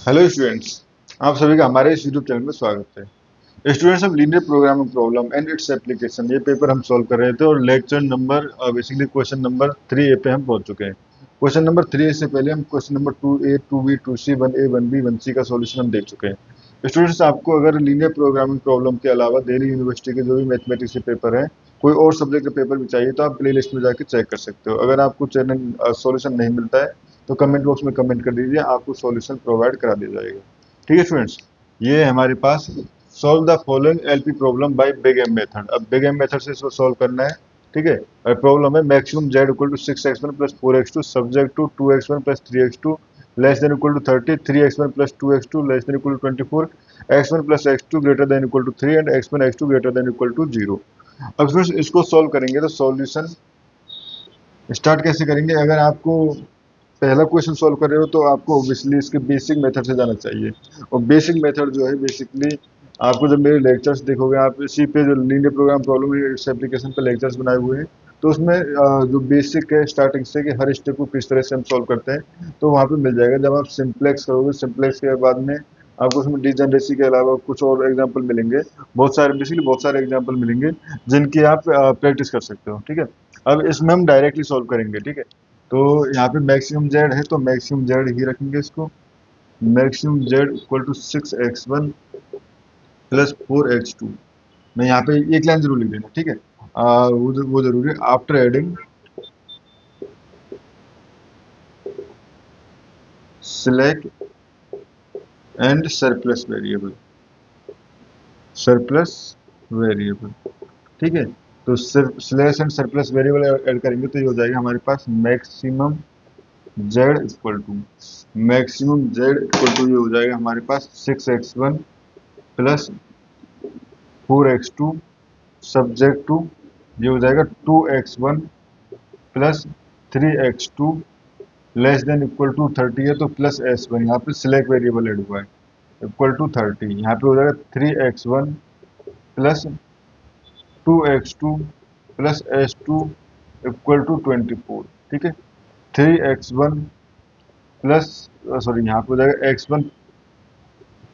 Hello students, आप सभी का हमारे इस यूट्यूब चैनल में स्वागत है। स्टूडेंट्स, हम linear programming problem and its application ये पेपर हम सॉल्व कर रहे थे और lecture number basically question number 3A पे हम पहुंच चुके हैं। क्वेश्चन नंबर 3A से पहले हम question number 2A, 2B, 2C, 1A, 1B, 1C का सॉल्यूशन हम देख चुके हैं। स्टूडेंट्स, आपको अगर लीनियर प्रोग्रामिंग प्रॉब्लम के अलावा दिल्ली यूनिवर्सिटी के जो भी मैथमेटिक्स के पेपर है, कोई और सब्जेक्ट का पेपर भी चाहिए तो आप प्ले लिस्ट में जाकर चेक कर सकते हो। अगर आपको चैनल सॉल्यूशन नहीं मिलता है तो कमेंट बॉक्स में कमेंट कर दीजिए, आपको सॉल्यूशन प्रोवाइड करा दिया जाएगा। ठीक है स्टूडेंट्स, ये है हमारे पास solve the following LP problem by big M method. अब बिग एम मेथड से इसको सॉल्व करना है। ठीक है, और प्रॉब्लम है maximum z equal to 6x1 plus 4x2 subject to 2x1 plus 3x2 less than equal to 30, 3x1 plus 2x2 less than equal to 24, x1 plus x2 greater than equal to 3 and x1 x2 greater than equal to 0। अब friends इसको solve करेंगे तो solution start कैसे करेंगे। अगर आपको पहला question solve कर रहे हो तो आपको ऑब्वियसली इसके बेसिक मेथड से जाना चाहिए। और बेसिक मेथड जो है बेसिकली आपको जब मेरे लेक्चर्स देखोगे, आप इसी पे जो लीनियर प्रोग्राम प्रॉब्लम इस एप्लीकेशन पे लेक्चर्स बनाए हुए हैं, तो उसमें जो बेसिक है स्टार्टिंग से कि हर स्टेप को किस तरह से हम सॉल्व करते हैं तो वहाँ पे मिल जाएगा। जब आप सिंप्लेक्स करोगे, सिंप्लेक्स के बाद में आपको उसमें डिजनरेसी के अलावा कुछ और एग्जाम्पल मिलेंगे, बहुत सारे बेसिकली बहुत सारे एग्जाम्पल मिलेंगे जिनकी आप प्रैक्टिस कर सकते हो। ठीक है, अब इसमें हम डायरेक्टली सॉल्व करेंगे। ठीक है, तो यहाँ पे मैक्सिमम जेड है तो मैक्सिमम जेड ही रखेंगे इसको। Maximum Z equal to 6x1 plus 4x2। मैं यहाँ पे एक लाइन जरूर लिख देना। ठीक है, वो जरूरी है। After adding slack and surplus variable, surplus variable. ठीक है, तो slash and surplus variable add करेंगे तो ये हो जाएगा हमारे पास maximum Z equal to, maximum Z equal to ये हो जाएगा हमारे पास 6x1 plus 4x2 subject to ये हो जाएगा 2x1 plus 3x2 less than equal to 30 है तो प्लस s1, यहाँ पे सिलेक्ट वेरिएबल एड हुआ है, इक्वल टू 30। यहाँ पे हो जाएगा 3x1 plus 2x2 plus s2 equal to 24। ठीक है, 3x1 प्लस सॉरी यहाँ पे हो जाएगा x1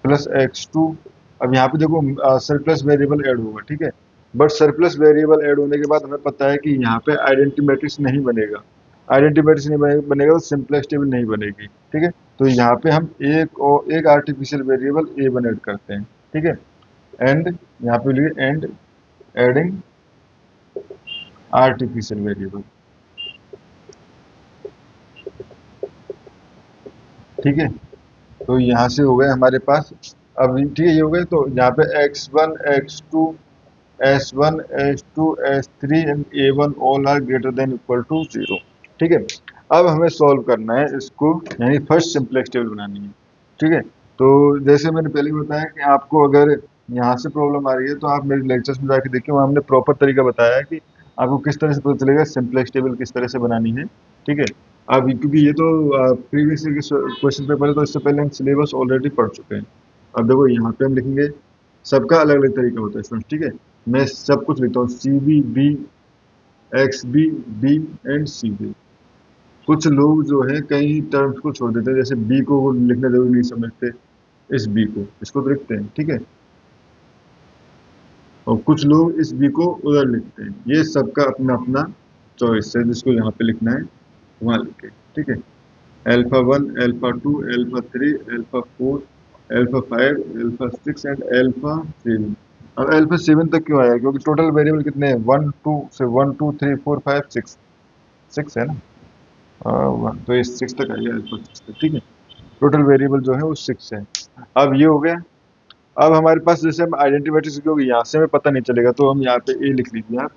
प्लस x2। अब यहाँ पे देखो सरप्लस वेरिएबल ऐड होगा। ठीक है, बट सरप्लस वेरिएबल ऐड होने के बाद हमें पता है कि यहाँ पे आइडेंटिटी मैट्रिक्स नहीं बनेगा। आइडेंटिटी मैट्रिक्स नहीं बनेगा तो सिंपलेक्स टेबल नहीं बनेगी। ठीक है, तो यहाँ पे हम एक आर्टिफिशियल वेरिएबल a1 ऐड करते हैं। ठीक है, एंड यहाँ पे लिखिए एंड एडिंग आर्टिफिशियल वेरिएबल। ठीक है, तो यहाँ से हो गए हमारे पास। अब ठीक है, ये हो गए तो यहाँ पे x1 x2 S1 S2 S3 and A1 all are greater than equal to 0। ठीक है, अब हमें सॉल्व करना है इसको, यानी फर्स्ट सिंपलेक्स टेबल बनानी है। ठीक है, तो जैसे मैंने पहले ही बताया कि आपको अगर यहाँ से प्रॉब्लम आ रही है तो आप मेरे लेक्चर्स में जाके देखिए, वहाँ हमने प्रॉपर तरीका बताया है कि आपको किस तरह से पता चलेगा सिंपलेक्स टेबल किस तरह से बनानी है। ठीक है, अब क्योंकि ये तो प्रीवियस ईयर के क्वेश्चन पेपर है तो इससे पहले हम सिलेबस ऑलरेडी पढ़ चुके हैं। अब देखो यहाँ पे हम लिखेंगे, सबका अलग अलग तरीका होता है स्टूडेंट्स। ठीक है, मैं सब कुछ लिखता हूँ C B B X B B and C B. कुछ लोग जो है कई टर्म्स को छोड़ देते हैं, जैसे बी को वो लिखना जरूरी नहीं समझते, इस बी को इसको तो लिखते हैं। ठीक है, और कुछ लोग इस बी को उधर लिखते हैं। ये सबका अपना अपना चॉइस है, जिसको यहाँ पे लिखना है वहाँ लिखे। ठीक है, alpha 1 alpha 2 alpha 3 alpha 4 alpha 5 alpha 6 and alpha 7। अब एल्फा 7 तक क्यों आया, क्योंकि टोटल वेरिएबल कितने हैं, 1 2 से 1 2 3 4 5 6, 6 है ना। तो ये 6 तक आएगा एल्फा 6 तक। ठीक है, टोटल वेरिएबल जो है वो 6 है। अब ये हो गया। अब हमारे पास जैसे हम आइडेंटिटी मैट्रिक्स, क्योंकि यहाँ से हमें पता नहीं चलेगा तो हम यहाँ पे ए लिख लीजिए आप,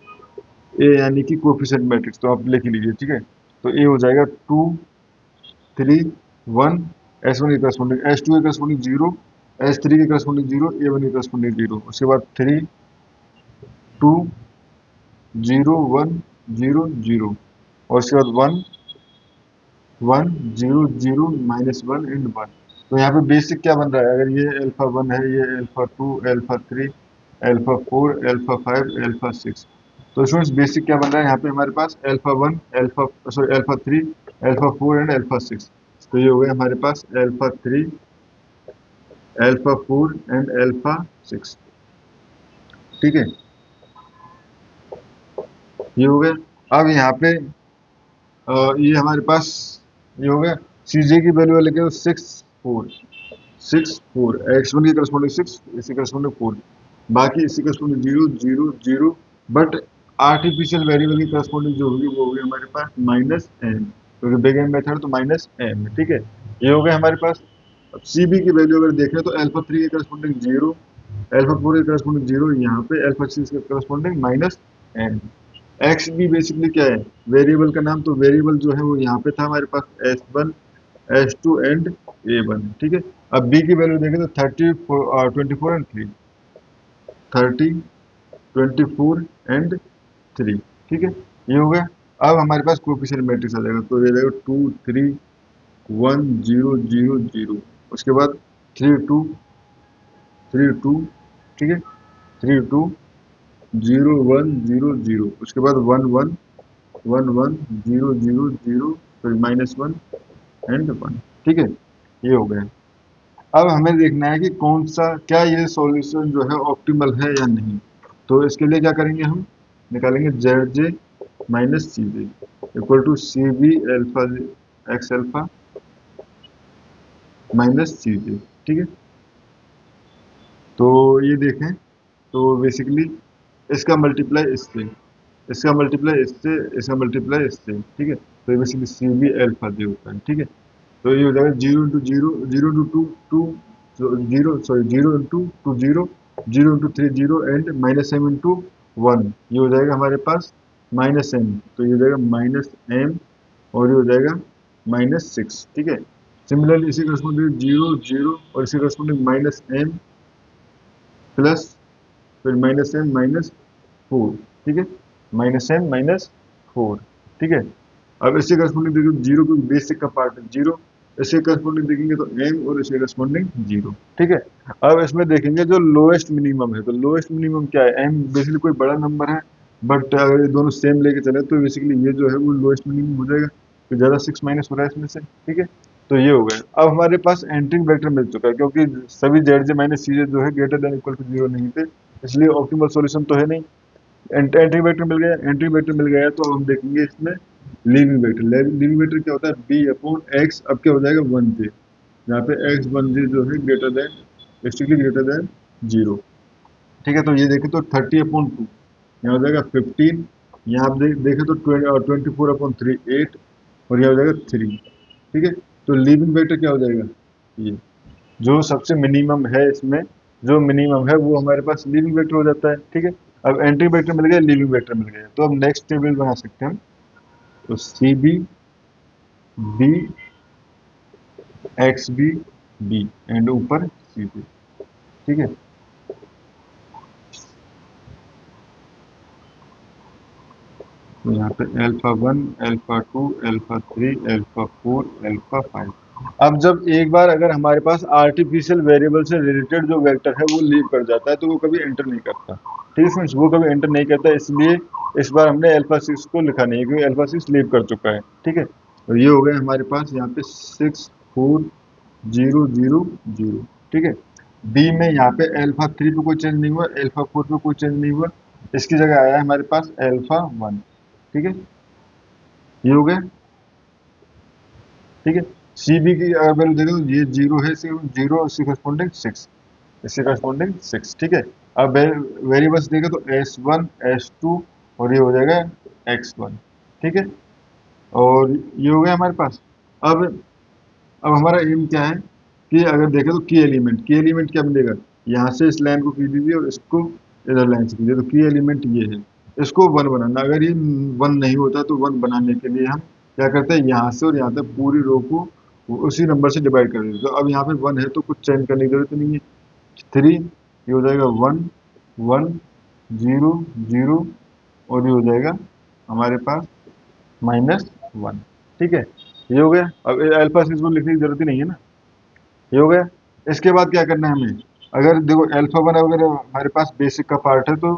ए यानी कि कोफिशिएंट मैट्रिक्स, तो आप लिख लीजिए। ठीक है, तो ए हो जाएगा 2 3 1, S1 के करस्पॉन्डिंग S2 के करस्पॉन्डिंग 0, S3 के करस्पॉन्डिंग 0, A1 के करस्पॉन्डिंग 0। उसके बाद 3 2 0 1 0 0 और उसके बाद 1 1 0 0 -1 एंड 1। तो यहाँ पे बेसिक क्या बन रहा है, अगर ये अल्फा 1 है, ये alpha 2 alpha 3 alpha 4 alpha 5 alpha 6। तो स्टूडेंट्स बेसिक क्या बन रहा है यहाँ पे हमारे पास, alpha 1 alpha sorry alpha 3 alpha 4 and alpha 6। तो ये हो गया हमारे पास अल्फा 3 अल्फा 4 एंड अल्फा 6। ठीक है, ये हो गया। अब यहाँ पे ये हमारे पास ये हो गया। सीजे की वैल्यू लेके 6 4 6 4, x1 की करस्पॉन्डिंग 6, इसी करस्पॉन्डिंग 4, बाकी इसी करस्पॉन्डिंग 0 0 0। बट आर्टिफिशियल वेरिएबल की करस्पॉन्डिंग जो होगी वो होगी हमारे पास -m, क्योंकि बिग एम मेथड तो -m। ठीक है, ये हो गया हमारे पास। अब सीबी की वैल्यू अगर देखें तो अल्फा 3 के करस्पॉन्डिंग 0, अल्फा 4 के करस्पॉन्डिंग 0, यहाँ पे अल्फा 6 के करस्पॉन्डिंग -m। एक्स भी बेसिकली क्या है, वेरिएबल का नाम। तो वेरिएबल जो है वो यहाँ पे था हमारे पास s1 s2 एंड a1। ठीक है, अब b की वैल्यू देखें तो 24 एंड 3, 30 24 एंड 3। ठीक है, ये हो गया। अब हमारे पास कोएफिशिएंट मैट्रिक्स आ जाएगा, तो ये जाएगा 2 3 1 0 0 0, उसके बाद 3 2 3 2। ठीक है, 3 2 0 1 0 0, उसके बाद 1 1 1 1 0 0 0, फिर -1 एंड 1। ठीक है, ये हो गया। अब हमें देखना है कि कौन सा, क्या ये सॉल्यूशन जो है ऑप्टिमल है या नहीं। तो इसके लिए क्या करेंगे, हम निकालेंगे Z J minus C J equal to C B alpha X alpha minus C J. ठीक है, तो ये देखें, तो बेसिकली इसका मल्टीप्लाई इससे, इसका मल्टीप्लाई इससे, इसका मल्टीप्लाई इससे। ठीक है, तो ये बेसिकली सी बी एल्फा जे होता है। ठीक है, तो ये हो जाएगा 0 into 0 0 into 2 2 0 sorry 0 into 2 0 0 into 3 0 and -m into 1। ये हो जाएगा हमारे पास -m, तो ये हो जाएगा -m, और ये हो जाएगा -6। ठीक है, सिमिलरली इसी करस्पॉन्डिंग 0 0 और इसी करस्पॉन्डिंग -m प्लस फिर -m -4। ठीक है, -m -4। ठीक है, अब इससे करस्पॉन्डिंग देखिए 0 को बेसिक का पार्ट है 0, इससे करस्पॉन्डिंग देखेंगे तो m और इससे करस्पॉन्डिंग 0। ठीक है, अब इसमें देखेंगे जो लोएस्ट मिनिमम है, तो लोएस्ट मिनिमम क्या है, m बेसिकली कोई बड़ा नंबर है, बट अगर ये दोनों सेम लेके चले तो बेसिकली ये जो है वो लोएस्ट मिनिमम हो जाएगा, तो ज़्यादा 6 माइनस हो रहा है इसमें से। ठीक है, तो ये हो गया। अब हमारे पास एंट्रिंग वेक्टर मिल चुका है, क्योंकि सभी जेड जे माइनस सी जे जो है ग्रेटर देन इक्वल टू 0 नहीं थे, इसलिए ऑप्टिमल सॉल्यूशन तो है नहीं। एंट्री वेक्टर मिल गया, एंट्री वेक्टर मिल गया, तो हम देखेंगे इसमें लीविंग वेक्टर। लीविंग वेक्टर क्या होता है, बी अपॉन एक्स। अब क्या हो जाएगा 1 जे, यहाँ पे एक्स 1 जे जो है greater than, strictly greater than 0। ठीक है, तो ये देखें तो 30/2, यहाँ हो जाएगा 15, यहाँ आप देखें तो 24/3 8, और यहाँ हो जाएगा 3। ठीक है, तो लीविंग वेक्टर क्या हो जाएगा, ये जो सबसे मिनिमम है इसमें, जो मिनिमम है वो हमारे पास लीविंग वेक्टर हो जाता है। ठीक है, अब एंट्री वेक्टर मिल गया, लीविंग वेक्टर मिल गया, तो अब नेक्स्ट टेबल बना सकते हैं हम। तो C B B X B B and ऊपर सी बी। ठीक है, तो यहाँ पे alpha 1 alpha 2 alpha 3 alpha 4 alpha 5। अब जब एक बार अगर हमारे पास आर्टिफिशियल वेरिएबल से रिलेटेड जो वेक्टर है वो लीव कर जाता है, तो वो कभी एंटर नहीं करता। ठीक है फ्रेंड्स, वो कभी एंटर नहीं करता, इसलिए इस बार हमने अल्फा 6 को लिखा नहीं है, क्योंकि अल्फा 6 लीव कर चुका है। ठीक है, और ये हो गया हमारे पास यहाँ पे 6 4 0 0 0। ठीक है, बी में यहाँ पे अल्फा 3 पे कोई चेंज नहीं हुआ, अल्फा 4 पे कोई चेंज नहीं हुआ, इसकी जगह आया है हमारे पास अल्फा 1। ठीक है, ये हो गया। ठीक है, सी बी की अगर वैल्यू देखो तो ये 0 है, 0 इससे करस्पॉन्डिंग 6, इससे करस्पॉन्डिंग 6। ठीक है, अब वेरिएबल्स देखें तो s1 s2 और ये हो जाएगा x1। ठीक है, और ये हो गया हमारे पास। अब हमारा एम क्या है कि अगर देखें तो की एलिमेंट क्या मिलेगा, यहाँ से इस लाइन को खींच दीजिए और इसको इधर लाइन से खींचिए, तो की एलिमेंट ये है, इसको 1 बनाना। अगर ये 1 नहीं होता तो 1 बनाने के लिए हम क्या करते हैं, यहाँ से और यहाँ तक पूरी रो को उसी नंबर से डिवाइड कर देते हैं। तो अब यहाँ पे 1 है तो कुछ चेंज करने की जरूरत नहीं है। 3 ये हो जाएगा 1 1 0 0, और ये हो जाएगा हमारे पास -1। ठीक है, ये हो गया। अब अल्फा 6 को लिखने की जरूरत ही नहीं है ना, ये हो गया। इसके बाद क्या करना है हमें, अगर देखो अल्फा 1 अगर हमारे पास बेसिक का पार्ट है, तो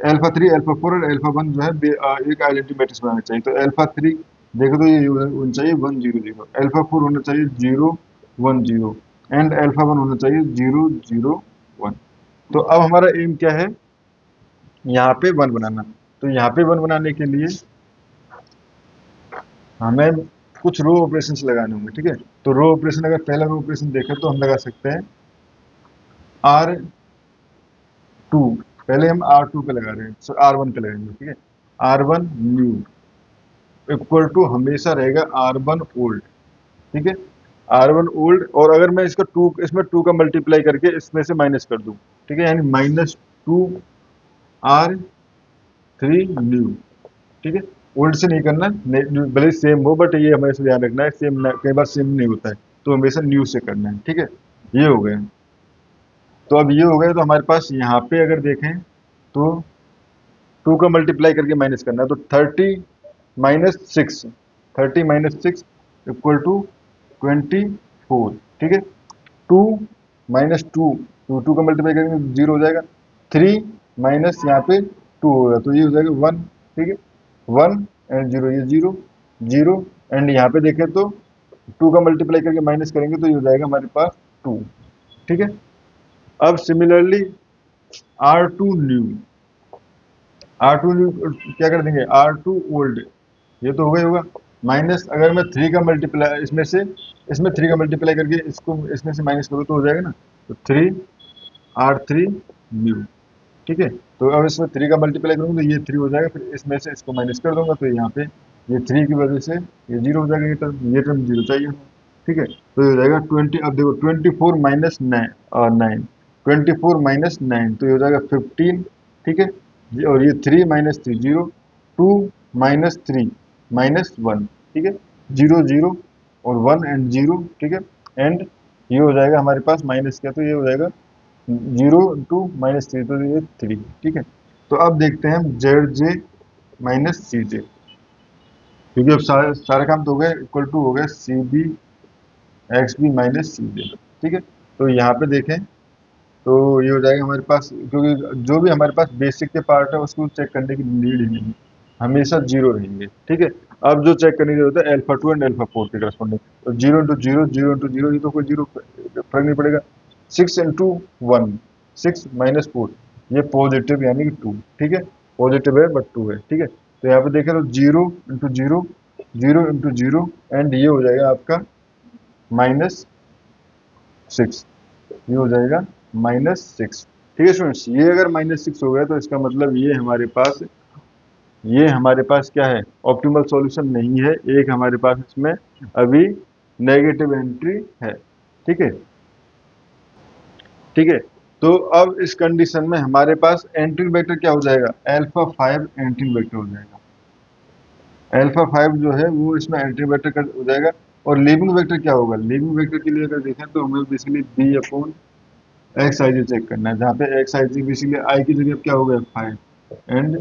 अल्फा 3 अल्फा 4 और अल्फा 1 जो है एक आइडेंटिटी मैट्रिक्स बनाना चाहिए। तो अल्फा 3 देखो तो ये होना चाहिए 1 0 0, अल्फा 4 होना चाहिए 0 1 0, एंड अल्फा 1 होना चाहिए 0 0 1। तो अब हमारा एम क्या है, यहाँ पे 1 बनाना। तो यहाँ पे 1 बनाने के लिए हमें कुछ रो ऑपरेशंस लगाने होंगे, ठीक है। तो रो ऑपरेशन, अगर पहला रो ऑपरेशन देखें तो हम लगा सकते हैं R2। पहले हम R2 पे लगा रहे हैं, सो R1 पे लगाएंगे, ठीक है। R1 न्यू इक्वल टू हमेशा रहेगा R1 ओल्ड, ठीक है। R1 ओल्ड, और अगर मैं इसका इसमें 2 का मल्टीप्लाई करके इसमें से माइनस कर दूं, ठीक है, यानी -2 R3 न्यू, ठीक है। ओल्ड से नहीं करना, भले सेम हो, बट ये हमेशा ध्यान रखना है, सेम कई बार सेम नहीं होता है, तो हमेशा न्यू से करना है, ठीक है। ये हो गया। तो अब ये हो गया, तो हमारे पास यहाँ पे अगर देखें तो 2 का मल्टीप्लाई करके माइनस करना है, तो 30 माइनस सिक्स इक्वल टू 24, ठीक है। 2 माइनस टू, टू का मल्टीप्लाई करेंगे तो 0 हो जाएगा। 3 माइनस यहाँ पे 2 होगा, तो ये हो जाएगा 1, ठीक है। 1 एंड 0, ये 0 0, एंड यहाँ पे देखें तो 2 का मल्टीप्लाई करके माइनस करेंगे तो ये हो जाएगा हमारे पास 2, ठीक है। अब similarly R2 new, R2 new क्या कर देंगे, R2 ओल्ड, ये तो होगा ही होगा। माइनस अगर मैं 3 का मल्टीप्लाई इसमें 3 का मल्टीप्लाई करके इसको इसमें से माइनस करूँ तो हो जाएगा ना, तो 3 R3 न्यू, ठीक है। तो अब इसमें 3 का मल्टीप्लाई करूँगा तो ये 3 हो जाएगा, फिर इसमें से इसको माइनस कर दूंगा तो यहाँ पे ये 3 की वजह से ये 0 हो जाएगा, ये टर्म 0 चाहिए, ठीक है। तो ये हो जाएगा 20। अब देखो 24 माइनस 9, 24 माइनस 9, तो ये हो जाएगा 15, ठीक है। और ये 3 माइनस 3 0, 2 माइनस 3 -1, ठीक है। 0 0 और 1 एंड 0, ठीक है। एंड ये हो जाएगा हमारे पास माइनस क्या, तो ये हो जाएगा 0 × -3, तो ये 3, ठीक है। तो अब देखते हैं हम ZJ माइनस CJ, क्योंकि अब सारा काम तो हो गया, इक्वल टू हो गया CB XB माइनस CJ, ठीक है। तो यहाँ पे देखें तो ये हो जाएगा हमारे पास, क्योंकि जो भी हमारे पास बेसिक के पार्ट है उसको चेक करने की नीड ही नहीं, हमेशा 0 रहेंगे, ठीक है। अब जो चेक करने की जरूरत है अल्फा 2 एंड अल्फा 4 के करस्पॉन्डिंग, तो 0 × 0 0 × 0, ये तो कोई 0 फर्क नहीं पड़ेगा। 6 × 1 6 -4, ये पॉजिटिव यानी कि 2, ठीक है। पॉजिटिव है बट 2 है, ठीक है। तो यहाँ पे देखें तो 0 × 0 0 × 0, एंड ये हो जाएगा आपका -6, ये हो जाएगा -6, ठीक है स्टूडेंट्स। ये अगर -6 हो गया तो इसका मतलब ये हमारे पास क्या है, ऑप्टिमल सॉल्यूशन नहीं है, एक हमारे पास इसमें अभी नेगेटिव एंट्री है, ठीक है, ठीक है। तो अब इस कंडीशन में हमारे पास एंट्री वेक्टर क्या हो जाएगा, अल्फा 5 एंट्री वेक्टर हो जाएगा। अल्फा 5 जो है वो इसमें एंट्री वेक्टर हो जाएगा। और लीविंग वेक्टर क्या होगा, लीविंग वेक्टर के लिए अगर देखें तो हमें basically B/X i j check करना है, जहाँ पे X i j basically I की जगह क्या हो गया 5, एंड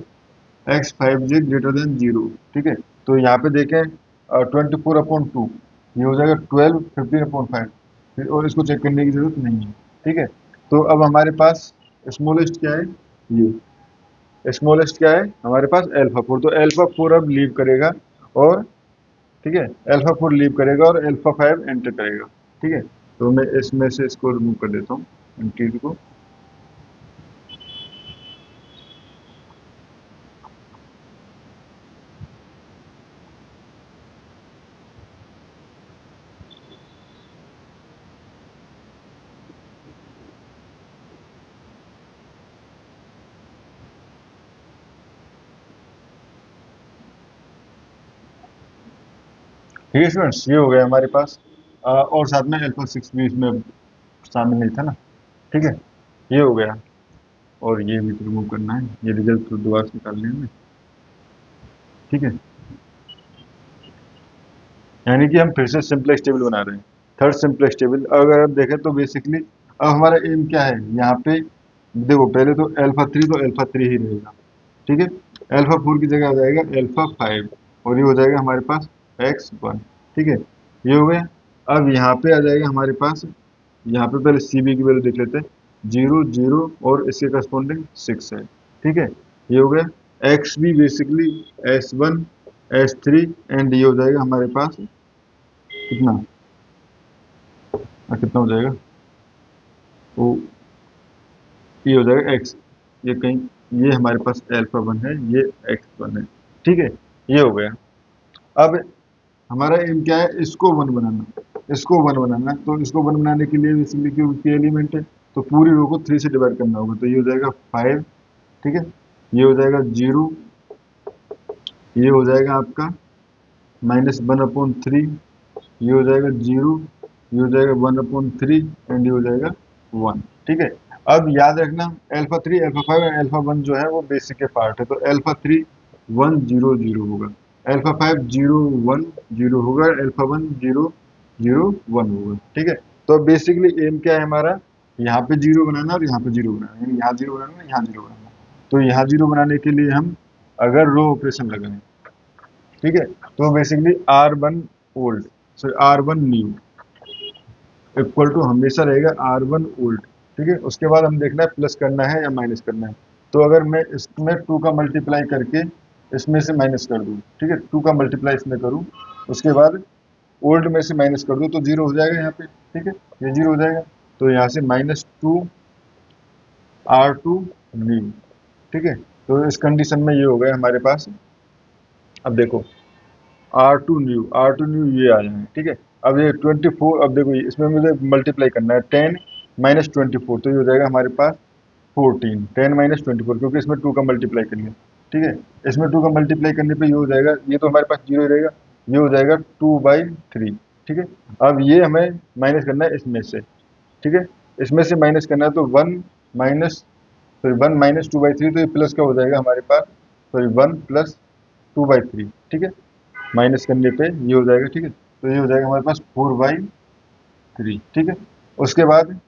X5j ग्रेटर देन 0, ठीक है। तो यहाँ पे देखें 24/2, ये हो जाएगा 12 15/5, फिर और इसको चेक करने की जरूरत नहीं है, ठीक है। तो अब हमारे पास स्मॉलेस्ट क्या है, ये स्मॉलेस्ट क्या है हमारे पास अल्फा 4, तो अल्फा 4 अब लीव करेगा, और ठीक है, अल्फा 4 लीव करेगा और अल्फा 5 एंटर करेगा, ठीक है। तो मैं इसमें से इसको रिमूव कर देता हूँ एंट्रीज को। ठीक है स्टूडेंट्स, ये हो गया हमारे पास। और साथ में अल्फा 6 भी इसमें शामिल नहीं था ना, ठीक है। ये हो गया, और ये भी रिमूव करना है, ये रिजल्ट तो दोबारा से निकालने हैं हमें, ठीक है। यानी कि हम फिर से सिंपलेक्स टेबल बना रहे हैं, थर्ड सिंपलेक्स टेबल। अगर आप देखें तो बेसिकली अब हमारा एम क्या है, यहाँ पे देखो पहले तो अल्फा 3, तो अल्फा 3 ही रहेगा, ठीक है। अल्फा 4 की जगह आ जाएगा अल्फा 5, और ये हो जाएगा हमारे पास X1, ठीक है। ये हो गया। अब यहाँ पे आ जाएगा हमारे पास, यहाँ पे पहले CB की वैल्यू देख लेते हैं, 0 0 और इसके करस्पॉन्डिंग 6 है, ठीक है। ये हो गया। XB basically S1 S3, and ये हो जाएगा हमारे पास कितना कितना हो जाएगा, वो ये हो जाएगा एक्स, ये कहीं, ये हमारे पास अल्फा वन है, ये एक्स वन है, ठीक है, ये हो गया। अब हमारा एम क्या है, इसको वन बनाना, इसको वन बनाना है। तो इसको वन बनाने के लिए बेसिकली क्योंकि एलिमेंट है तो पूरी रो को 3 से डिवाइड करना होगा। तो ये हो जाएगा 5, ठीक है, ये हो जाएगा 0, ये हो जाएगा आपका -1/3, ये हो जाएगा 0, ये हो जाएगा 1/3 एंड ये हो जाएगा 1, ठीक है। अब याद रखना अल्फा 3 अल्फा 5 और अल्फा 1 जो है वो बेसिक के पार्ट है। तो अल्फा 3 1 0 0 होगा, अल्फा 5 0 1 0 होगा, अल्फा 1 0 0 1 होगा, ठीक है। तो बेसिकली एम क्या है हमारा, यहाँ पे 0 बनाना और यहाँ पे 0 बनाना, यानी यहाँ 0 बनाना, यहाँ 0 बनाना। तो यहाँ 0 बनाने के लिए हम अगर रो ऑपरेशन लगाएं, ठीक है, तो basically R1 old, so R1 new equal to हमेशा रहेगा R1 ओल्ड, ठीक है। उसके बाद हम देखना है प्लस करना है या माइनस करना है। तो अगर मैं इसमें 2 का मल्टीप्लाई करके इसमें से माइनस कर दूं, ठीक है, 2 का मल्टीप्लाई इसमें करूं, उसके बाद ओल्ड में से माइनस कर दूं तो 0 हो जाएगा यहाँ पे, ठीक है, ये 0 हो जाएगा। तो यहाँ से -2 R2 न्यू, ठीक है। तो इस कंडीशन में ये हो गया हमारे पास। अब देखो R2 न्यू ये आया है, ठीक है। अब ये 24, अब देखो इसमें मुझे मल्टीप्लाई करना है 10 - 24, तो ये हो जाएगा हमारे पास 14, 10 - 24, क्योंकि इसमें 2 का मल्टीप्लाई कर लिया, ठीक है। इसमें 2 का मल्टीप्लाई करने पे ये हो जाएगा, ये तो हमारे पास 0 ही रहेगा, ये हो जाएगा 2/3, ठीक है। अब ये हमें माइनस करना है इसमें से, ठीक है, इसमें से माइनस करना है। तो 1 - 2/3, तो ये प्लस का हो जाएगा हमारे पास, सॉरी 1 + 2/3, ठीक है, माइनस करने पे ये हो जाएगा, ठीक है। तो ये हो जाएगा हमारे पास 4/3, ठीक है। उसके बाद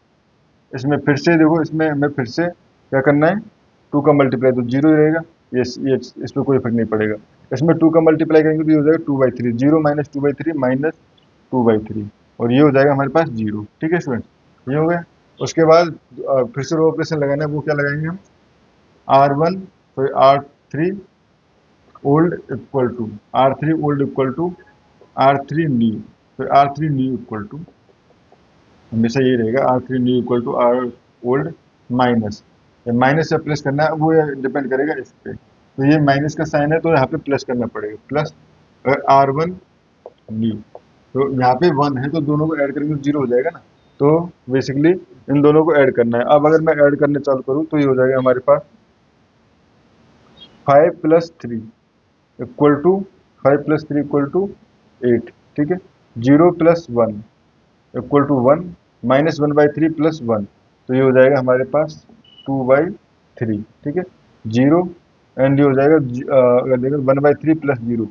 इसमें फिर से देखो, इसमें हमें फिर से क्या करना है, 2 का मल्टीप्लाई तो 0 ही रहेगा, ये इस पर कोई फर्क नहीं पड़ेगा। इसमें 2 का मल्टीप्लाई करेंगे तो ये हो जाएगा 2/3, 0 - 2/3 -2/3, और ये हो जाएगा हमारे पास 0, ठीक है स्टूडेंट, ये हो गया। उसके बाद फिर से रो ऑपरेशन लगाना है, वो क्या लगाएंगे हम, R1 sorry R3 old equal to R3 old equal to R3 new, फिर R3 न्यू इक्वल टू, हमेशा ये रहेगा R3 new equal to R old minus, minus से प्लस करना है, वो डिपेंड करेगा इस पे। तो ये माइनस का साइन है तो यहाँ पे प्लस करना पड़ेगा, प्लस अगर R1 न्यू, तो यहाँ पे 1 है तो दोनों को ऐड करेंगे तो 0 हो जाएगा ना। तो बेसिकली इन दोनों को ऐड करना है। अब अगर मैं ऐड करने चालू करूँ तो ये हो जाएगा हमारे पास 5 + 3 इक्वल टू 5 + 3 इक्वल टू 8, ठीक है। 0 + 1 इक्वल टू 1 -1/3 + 1, तो ये हो जाएगा हमारे पास 2/3, ठीक है। 0 एंड ये हो जाएगा अगर देखो 1/3 + 0,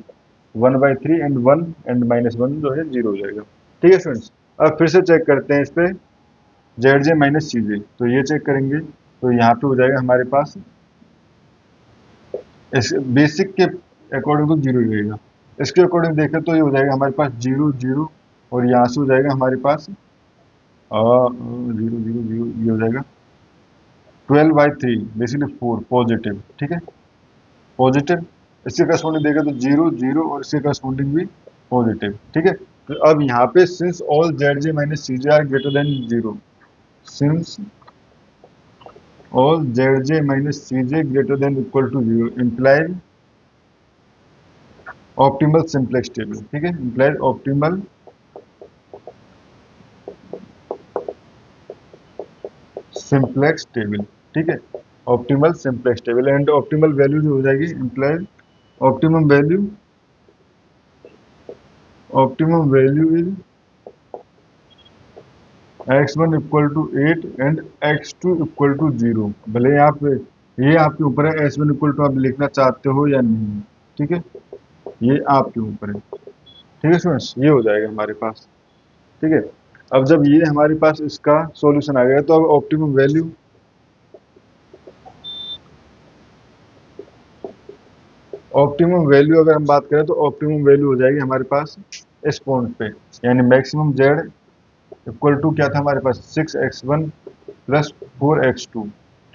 1/3 एंड 1 एंड -1 जो है 0 हो जाएगा, ठीक है स्टूडेंट्स। अब फिर से चेक करते हैं इस पे ZJ - CJ, तो ये चेक करेंगे तो यहाँ पे हो जाएगा हमारे पास इस बेसिक के अकॉर्डिंग तो 0 ही रहेगा। इसके अकॉर्डिंग देखें तो ये हो जाएगा हमारे पास 0 0, और यहाँ से हो जाएगा हमारे पास 0 0 0, ये हो जाएगा 12/3, बेसिकली 4 पॉजिटिव, ठीक है, पॉजिटिव। इसके करस्पॉन्डिंग देखें तो 0 0 और इसके करस्पॉन्डिंग भी पॉजिटिव, ठीक है। तो अब यहाँ पे since all ZJ - CJ are greater than 0, since all ZJ - CJ greater than equal to 0 implies optimal simplex table, ठीक है, implies ऑप्टिमल सिंप्लेक्स टेबल, ठीक है, optimal simplex table. And optimal value जो हो जाएगी implies optimum value is x1 equal to 8 and x2 equal to 0। भले यहाँ पे ये आपके ऊपर है x1 इक्वल टू आप लिखना चाहते हो या नहीं, ठीक है, ये आपके ऊपर है, ठीक है स्टूडेंट्स, ये हो जाएगा हमारे पास, ठीक है। अब जब ये हमारे पास इसका सॉल्यूशन आ गया तो अब ऑप्टिमम वैल्यू अगर हम बात करें तो ऑप्टिमम वैल्यू हो जाएगी हमारे पास इस पॉइंट पे, यानी मैक्सिमम जेड इक्वल टू क्या था हमारे पास 6x1 + 4x2,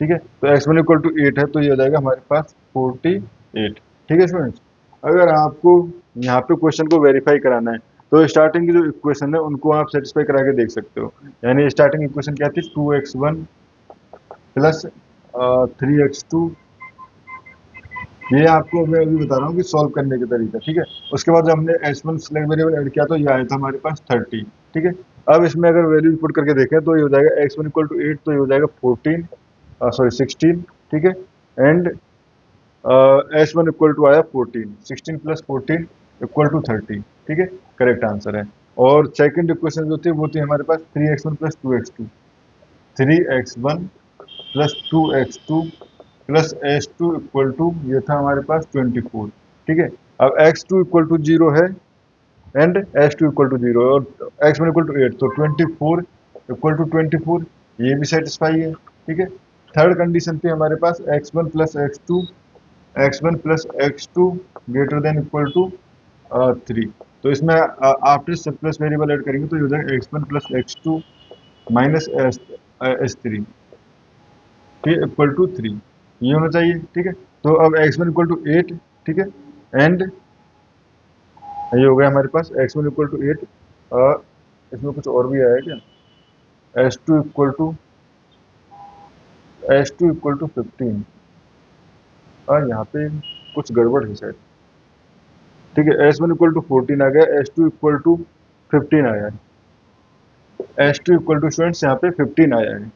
ठीक है। तो x1 इक्वल टू 8 है तो ये हो जाएगा हमारे पास 48, ठीक है स्टूडेंट्स। अगर आपको यहाँ पे क्वेश्चन को वेरीफाई कराना है तो स्टार्टिंग की जो इक्वेशन है उनको आप सेटिस्फाई करा के देख सकते हो। यानी स्टार्टिंग इक्वेशन क्या थी, 2x1 प्लस 3x2। ये आपको मैं अभी बता रहा हूँ कि सॉल्व करने के तरीका, ठीक है। उसके बाद जब हमने S1 सिलेक्ट वेरिएबल ऐड किया तो ये आया था हमारे पास 30, ठीक है। अब इसमें अगर वैल्यू पुट करके देखें तो ये हो जाएगा x1 इक्वल टू 8, तो ये हो जाएगा 16, ठीक है। एंड S1 इक्वल टू आया 14, 16 प्लस 14 इक्वल टू 30, ठीक है। करेक्ट आंसर है। और सेकंड इक्वेशन जो थी वो थी हमारे पास 3x1 plus 2x2, 3x1 plus 2x2 plus S2 equal to, ये था हमारे पास 24, ठीक है। अब x2 इक्वल टू 0 है एंड S2 इक्वल टू 0 और x1 इक्वल टू 8, तो 24 इक्वल टू 24, ये भी सेटिस्फाई है, ठीक है। थर्ड कंडीशन थी हमारे पास x1 plus x2 greater than equal to 3। तो इसमें आफ्टर सरप्लस वेरिएबल ऐड करेंगे तो ये हो जाएगा x1 plus x2 minus S3 equal to 3, ये होना चाहिए, ठीक है। तो अब x1 इक्वल टू 8, ठीक है। एंड ये हो गया हमारे पास x1 इक्वल टू 8। इसमें कुछ और भी आया है क्या, S2 इक्वल टू 15। यहाँ पे कुछ गड़बड़ है शायद, ठीक है। S1 इक्वल टू 14 आ गया, S2 इक्वल टू 15 आया है, S2 इक्वल टू स्टूडेंट्स यहाँ पे 15 आया है।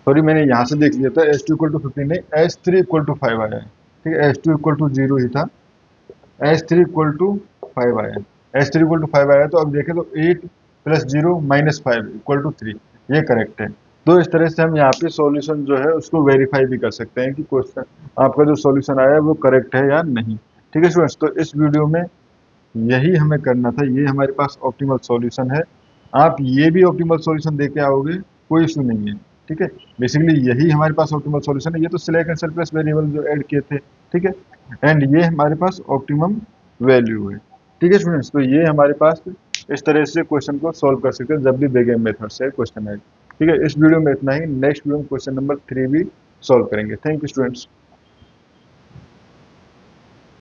सॉरी मैंने यहाँ से देख लिया था, S2 इक्वल टू 15 नहीं, S3 इक्वल टू 5 आया है, ठीक है। S2 इक्वल टू 0 ही था, S3 इक्वल टू 5 आया है, S3 इक्वल टू 5 आया। तो अब देखें तो 8 प्लस 0 माइनस 5 इक्वल टू 3, ये करेक्ट है। तो इस तरह से हम यहाँ पे सॉल्यूशन जो है उसको वेरीफाई भी कर सकते हैं कि क्वेश्चन आपका जो सॉल्यूशन आया है वो करेक्ट है या नहीं, ठीक है स्टूडेंट्स। तो इस वीडियो में यही हमें करना था, ये हमारे पास ऑप्टिमल सॉल्यूशन है। आप ये भी ऑप्टिमल सॉल्यूशन दे के आओगे, कोई इशू नहीं है, ठीक है। बेसिकली यही हमारे पास ऑप्टिमल सॉल्यूशन है। ये तो सिलेक्ट एंड सरप्लस वेरिएबल जो ऐड किए थे, ठीक है। एंड ये हमारे पास ऑप्टिमम वैल्यू है, ठीक है स्टूडेंट्स। तो ये हमारे पास इस तरह से क्वेश्चन को सॉल्व कर सकते हैं जब भी बेगेम मेथड से क्वेश्चन है, ठीक है। इस वीडियो में इतना ही, नेक्स्ट वीडियो में क्वेश्चन नंबर 3 भी सॉल्व करेंगे। Thank you students.